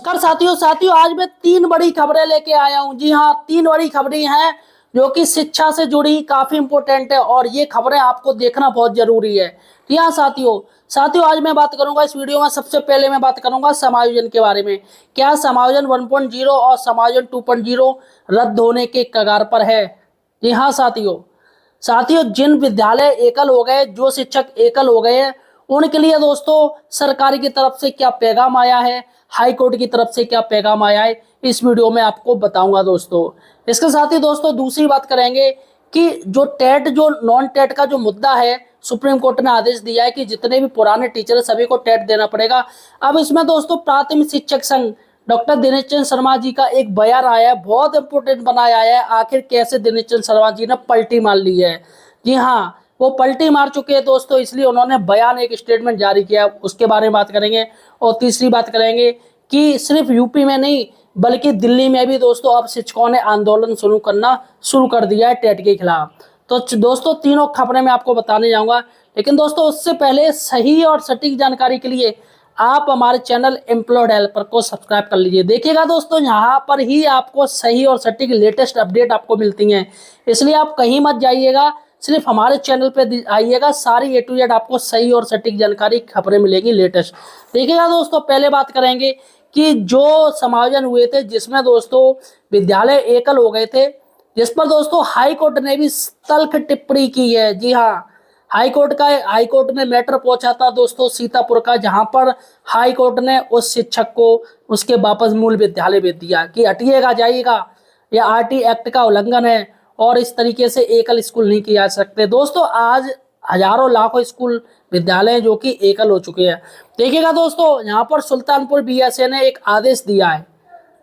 नमस्कार साथियों साथियों आज मैं तीन बड़ी खबरें लेके आया हूं। जी हाँ, तीन बड़ी खबरें हैं जो कि शिक्षा से जुड़ी काफी इंपॉर्टेंट है और ये खबरें आपको देखना बहुत जरूरी है। जी हाँ साथियों साथियों आज मैं बात करूंगा इस वीडियो में। सबसे पहले मैं बात करूंगा समायोजन के बारे में। क्या समायोजन 1.0 और समायोजन 2.0 रद्द होने के कगार पर है? जी हाँ साथियों साथियों जिन विद्यालय एकल हो गए, जो शिक्षक एकल हो गए हैं, उनके लिए दोस्तों सरकार की तरफ से क्या पैगाम आया है, हाई कोर्ट की तरफ से क्या पैगाम आया है, इस वीडियो में आपको बताऊंगा दोस्तों। इसके साथ ही दोस्तों दूसरी बात करेंगे कि जो टेट जो नॉन टेट का जो मुद्दा है, सुप्रीम कोर्ट ने आदेश दिया है कि जितने भी पुराने टीचर है सभी को टेट देना पड़ेगा। अब इसमें दोस्तों प्राथमिक शिक्षक संघ डॉक्टर दिनेश चंद्र शर्मा जी का एक बयान आया है, बहुत इंपोर्टेंट बनाया है। आखिर कैसे दिनेश चंद्र शर्मा जी ने पलटी मार ली है? जी हाँ, वो पलटी मार चुके हैं दोस्तों, इसलिए उन्होंने बयान एक स्टेटमेंट जारी किया, उसके बारे में बात करेंगे। और तीसरी बात करेंगे कि सिर्फ यूपी में नहीं बल्कि दिल्ली में भी दोस्तों अब शिक्षकों ने आंदोलन शुरू कर दिया है टेट के खिलाफ। तो दोस्तों तीनों खबरें मैं आपको बताने जाऊंगा, लेकिन दोस्तों उससे पहले सही और सटीक जानकारी के लिए आप हमारे चैनल एम्प्लॉयड हेल्पर को सब्सक्राइब कर लीजिए। देखिएगा दोस्तों, यहाँ पर ही आपको सही और सटीक लेटेस्ट अपडेट आपको मिलती हैं, इसलिए आप कहीं मत जाइएगा, सिर्फ हमारे चैनल पे आइएगा। सारी A to Z आपको सही और सटीक जानकारी खबरें मिलेगी लेटेस्ट। देखिएगा दोस्तों, पहले बात करेंगे कि जो समायोजन हुए थे जिसमें दोस्तों विद्यालय एकल हो गए थे, जिस पर दोस्तों हाई कोर्ट ने भी तल्ख टिप्पणी की है। जी हाँ, हाई कोर्ट में मैटर पहुंचा था दोस्तों सीतापुर का, जहां पर हाई कोर्ट ने उस शिक्षक को उसके वापस मूल विद्यालय भेज दिया कि हटिएगा जाइएगा, यह RT एक्ट का उल्लंघन है और इस तरीके से एकल स्कूल नहीं किए जा सकते। दोस्तों आज हजारों लाखों स्कूल विद्यालय जो कि एकल हो चुके हैं। देखिएगा दोस्तों, यहाँ पर सुल्तानपुर BSA ने एक आदेश दिया है।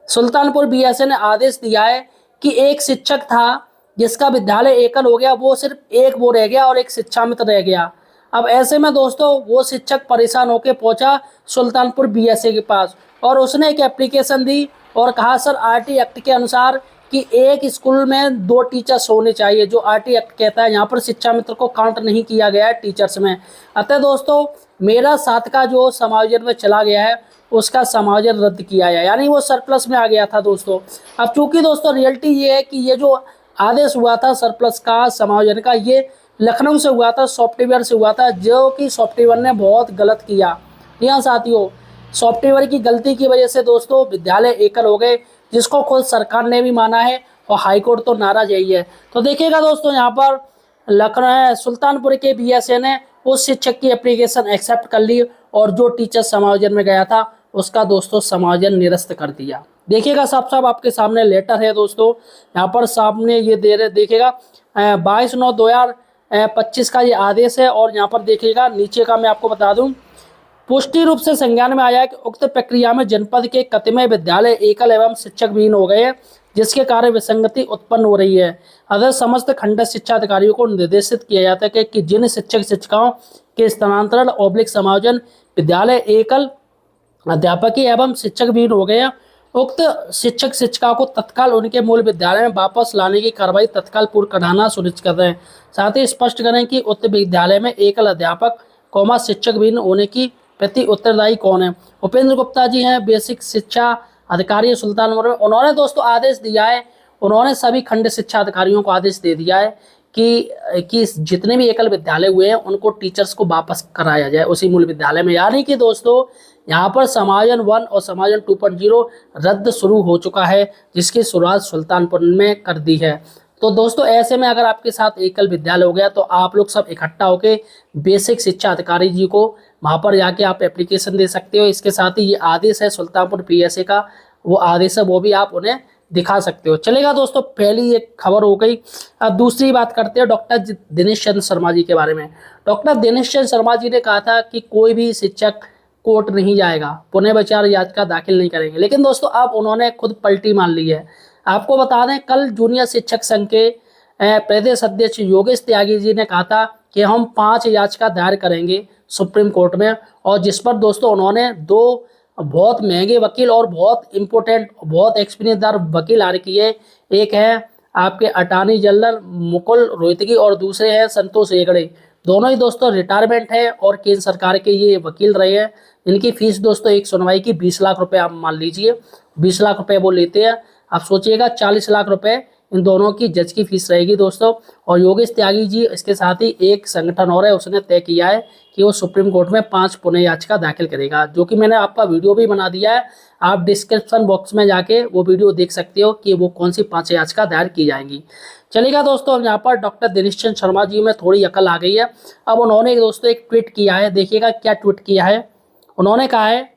सुल्तानपुर BSA ने आदेश दिया है कि एक शिक्षक था जिसका विद्यालय एकल हो गया, वो सिर्फ एक वो रह गया और एक शिक्षा मित्र रह गया। अब ऐसे में दोस्तों वो शिक्षक परेशान होकर पहुंचा सुल्तानपुर BSA के पास और उसने एक एप्लीकेशन दी और कहा सर RT एक्ट के अनुसार कि एक स्कूल में 2 टीचर्स होने चाहिए, जो RT एक्ट कहता है। यहाँ पर शिक्षा मित्र को काउंट नहीं किया गया है टीचर्स में। अतः दोस्तों मेरा 7 का जो समायोजन में चला गया है उसका समायोजन रद्द किया है, यानी वो सरप्लस में आ गया था दोस्तों। अब चूंकि दोस्तों रियलिटी ये है कि ये जो आदेश हुआ था सरप्लस का समायोजन का, ये लखनऊ से हुआ था, सॉफ्टवेयर से हुआ था, जो कि सॉफ्टवेयर ने बहुत गलत किया। यहाँ साथियों सॉफ्टवेयर की गलती की वजह से दोस्तों विद्यालय एकल हो गए, जिसको खुद सरकार ने भी माना है और हाईकोर्ट तो नाराज यही है। तो देखिएगा दोस्तों, यहाँ पर लखनऊ सुल्तानपुर के BSA ने उस शिक्षक की एप्लीकेशन एक्सेप्ट कर ली और जो टीचर समायोजन में गया था उसका दोस्तों समायोजन निरस्त कर दिया। देखिएगा साफ साफ आपके सामने लेटर है दोस्तों, यहाँ पर सामने ये दे रहे, देखिएगा 22/9/2025 का ये आदेश है। और यहाँ पर देखिएगा नीचे का मैं आपको बता दूं, पुष्टि रूप से संज्ञान में आया कि उक्त प्रक्रिया में जनपद के कतिपय विद्यालय एकल एवं शिक्षक विहीन हो गए हैं, जिसके कारण विसंगति उत्पन्न हो रही है। अतः समस्त खंड शिक्षा अधिकारियों को निर्देशित किया जाता है कि जिन शिक्षक शिक्षिकाओं के स्थानांतरण / समायोजन विद्यालय एकल अध्यापकीय एवं शिक्षक विहीन हो गए हैं, उक्त शिक्षक शिक्षिका को तत्काल उनके मूल विद्यालय में वापस लाने की कार्रवाई तत्काल पूर्ण कराना सुनिश्चित कर रहे हैं। साथ ही स्पष्ट करें कि उक्त विद्यालय में एकल अध्यापक शिक्षक विहीन होने की प्रति उत्तरदायी कौन है। उपेंद्र गुप्ता जी हैं, बेसिक शिक्षा अधिकारी सुल्तानपुर में। उन्होंने दोस्तों आदेश दिया है, उन्होंने सभी खंड शिक्षा अधिकारियों को आदेश दे दिया है कि जितने भी एकल विद्यालय हुए हैं उनको टीचर्स को वापस कराया जाए उसी मूल विद्यालय में। यानी कि दोस्तों यहाँ पर समायोजन 1 और समायोजन 2.0 रद्द शुरू हो चुका है, जिसकी शुरुआत सुल्तानपुर में कर दी है। तो दोस्तों ऐसे में अगर आपके साथ एकल विद्यालय हो गया तो आप लोग सब इकट्ठा होकर बेसिक शिक्षा अधिकारी जी को वहाँ पर जाके आप एप्लीकेशन दे सकते हो। इसके साथ ही ये आदेश है सुल्तानपुर BSA का, वो आदेश है, वो भी आप उन्हें दिखा सकते हो। चलेगा दोस्तों, पहली एक खबर हो गई। अब दूसरी बात करते हैं डॉक्टर दिनेश चंद्र शर्मा जी के बारे में। डॉक्टर दिनेश चंद्र शर्मा जी ने कहा था कि कोई भी शिक्षक कोर्ट नहीं जाएगा, पुनः विचार याचिका दाखिल नहीं करेंगे, लेकिन दोस्तों अब उन्होंने खुद पलटी मान ली है। आपको बता दें, कल जूनियर शिक्षक संघ के प्रदेश अध्यक्ष योगेश त्यागी जी ने कहा था कि हम 5 याचिका दायर करेंगे सुप्रीम कोर्ट में, और जिस पर दोस्तों उन्होंने 2 बहुत महंगे वकील और बहुत इंपॉर्टेंट बहुत एक्सपीरियंसदार वकील हायर किए। एक है आपके अटॉर्नी जनरल मुकुल रोहतगी और दूसरे हैं संतोष हेगड़े। दोनों ही दोस्तों रिटायरमेंट है और केंद्र सरकार के ये वकील रहे हैं, इनकी फीस दोस्तों एक सुनवाई की 20 लाख रुपए आप मान लीजिए, 20 लाख रुपए वो लेते हैं। आप सोचिएगा 40 लाख रुपए इन दोनों की जज की फीस रहेगी दोस्तों। और योगेश त्यागी जी, इसके साथ ही एक संगठन और है, उसने तय किया है कि वो सुप्रीम कोर्ट में 5 पुनः याचिका दाखिल करेगा, जो कि मैंने आपका वीडियो भी बना दिया है। आप डिस्क्रिप्शन बॉक्स में जाके वो वीडियो देख सकते हो कि वो कौन सी 5 याचिका दायर की जाएंगी। चलेगा दोस्तों, अब यहाँ पर डॉक्टर दिनेश चंद्र शर्मा जी में थोड़ी अकल आ गई है। अब उन्होंने दोस्तों एक ट्वीट किया है, देखिएगा क्या ट्वीट किया है। उन्होंने कहा है,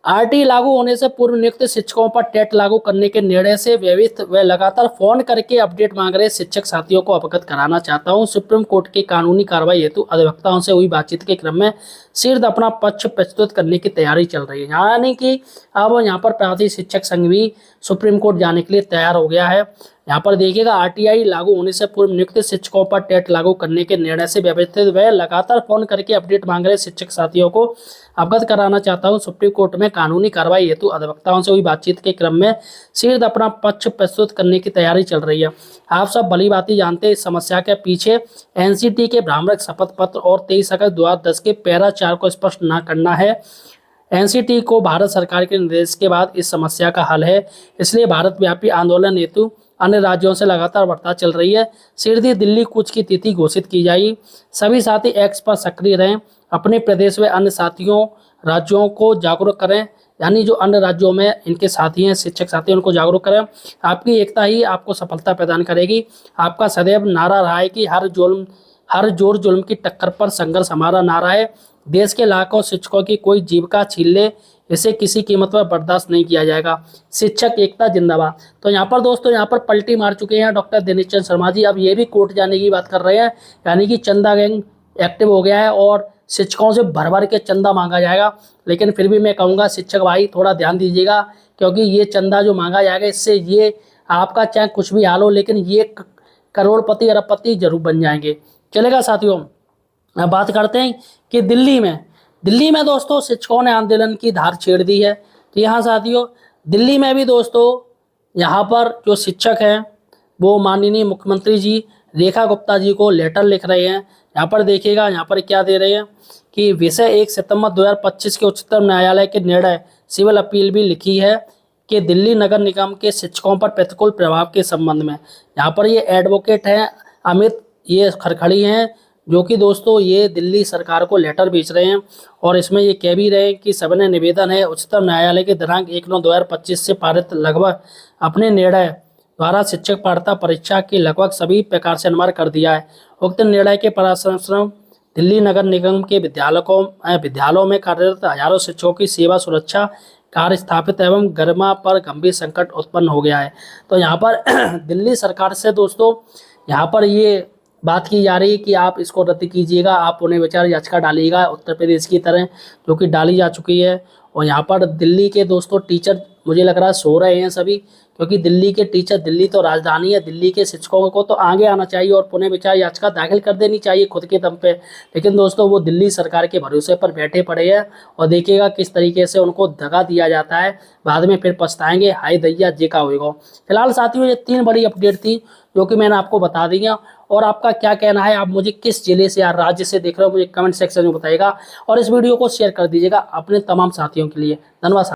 आरटी लागू होने से पूर्व नियुक्त शिक्षकों पर टेट लागू करने के निर्णय से व्यथित व लगातार फोन करके अपडेट मांग रहे शिक्षक साथियों को अवगत कराना चाहता हूं। सुप्रीम कोर्ट की कानूनी कार्रवाई हेतु अधिवक्ताओं से हुई बातचीत के क्रम में शीघ्र अपना पक्ष प्रस्तुत करने की तैयारी चल रही है। यानी कि अब यहाँ पर प्राथमिक शिक्षक संघ भी सुप्रीम कोर्ट जाने के लिए तैयार हो गया है। यहाँ पर देखिएगा, आरटीआई लागू होने से पूर्व नियुक्त शिक्षकों पर टेट लागू करने के निर्णय से व्यथित व लगातार फोन करके अपडेट मांग रहे शिक्षक साथियों को अवगत कराना चाहता हूं। सुप्रीम कोर्ट में कानूनी कार्रवाई हेतु अधिवक्ताओं से हुई बातचीत के क्रम में शीघ्र अपना पक्ष प्रस्तुत करने की तैयारी चल रही है। आप सब भली भांति जानते हैं इस समस्या के पीछे एनसीटी के भ्रामक शपथ पत्र और 23 अगस्त 2010 के पैरा 4 को स्पष्ट न करना है। एनसीटी को भारत सरकार के निर्देश के बाद इस समस्या का हल है, इसलिए भारत व्यापी आंदोलन हेतु अन्य राज्यों से लगातार वार्ता चल रही है। शीघ्र दिल्ली कूच की तिथि घोषित की जाएगी। सभी साथी एक्स पर सक्रिय रहें, अपने प्रदेश में अन्य साथियों राज्यों को जागरूक करें, यानी जो अन्य राज्यों में इनके साथी हैं शिक्षक साथी उनको जागरूक करें। आपकी एकता ही आपको सफलता प्रदान करेगी। आपका सदैव नारा रहा है कि हर जोर जुल्म की टक्कर पर संघर्ष हमारा नारा है। देश के लाखों शिक्षकों की कोई जीविका छीन ले, इसे किसी कीमत पर बर्दाश्त नहीं किया जाएगा। शिक्षक एकता जिंदाबाद। तो यहाँ पर दोस्तों, यहाँ पर पलटी मार चुके हैं डॉक्टर दिनेश चंद्र शर्मा जी। अब ये भी कोर्ट जाने की बात कर रहे हैं, यानी कि चंदा गैंग एक्टिव हो गया है और शिक्षकों से भर भर के चंदा मांगा जाएगा। लेकिन फिर भी मैं कहूँगा शिक्षक भाई थोड़ा ध्यान दीजिएगा, क्योंकि ये चंदा जो मांगा जाएगा इससे ये आपका चाहे कुछ भी हाल हो, लेकिन ये करोड़पति अरबपति जरूर बन जाएंगे। चलेगा साथियों, अब बात करते हैं कि दिल्ली में दोस्तों शिक्षकों ने आंदोलन की धार छेड़ दी है। तो यहाँ साथियों, दिल्ली में भी दोस्तों यहाँ पर जो शिक्षक हैं वो माननीय मुख्यमंत्री जी रेखा गुप्ता जी को लेटर लिख रहे हैं। यहाँ पर देखिएगा, यहाँ पर क्या दे रहे हैं कि विषय 1 सितंबर 2025 के उच्चतम न्यायालय के निर्णय सिविल अपील भी लिखी है कि दिल्ली नगर निगम के शिक्षकों पर प्रतिकूल प्रभाव के संबंध में। यहाँ पर ये एडवोकेट हैं अमित ये खरखड़ी हैं, जो कि दोस्तों ये दिल्ली सरकार को लेटर भेज रहे हैं और इसमें ये कह भी रहे हैं कि सविनय निवेदन है उच्चतम न्यायालय के दिनांक 1/9/2025 से पारित लगभग अपने निर्णय द्वारा शिक्षक पात्रता परीक्षा की लगभग सभी प्रकार से अनुमान कर दिया है। उक्त निर्णय के परिणामस्वरूप दिल्ली नगर निगम के विद्यालयों में कार्यरत हजारों शिक्षकों की सेवा सुरक्षा कार्य स्थापित एवं गरिमा पर गंभीर संकट उत्पन्न हो गया है। तो यहाँ पर दिल्ली सरकार से दोस्तों यहाँ पर ये बात की जा रही है कि आप इसको रद्द कीजिएगा, आप उन्हें विचार याचिका डालिएगा उत्तर प्रदेश की तरह, जो कि डाली जा चुकी है। और यहाँ पर दिल्ली के दोस्तों टीचर मुझे लग रहा है सो रहे हैं सभी, क्योंकि दिल्ली के टीचर, दिल्ली तो राजधानी है, दिल्ली के शिक्षकों को तो आगे आना चाहिए और पुनः विचार याचिका दाखिल कर देनी चाहिए खुद के दम पे। लेकिन दोस्तों वो दिल्ली सरकार के भरोसे पर बैठे पड़े हैं और देखिएगा किस तरीके से उनको दगा दिया जाता है। बाद में फिर पछताएंगे, हाय दैया जे का होगा। फिलहाल साथियों ये 3 बड़ी अपडेट थी जो कि मैंने आपको बता दी है। और आपका क्या कहना है, आप मुझे किस जिले से या राज्य से देख रहे हो मुझे कमेंट सेक्शन में बताइएगा और इस वीडियो को शेयर कर दीजिएगा अपने तमाम साथियों के लिए। धन्यवाद।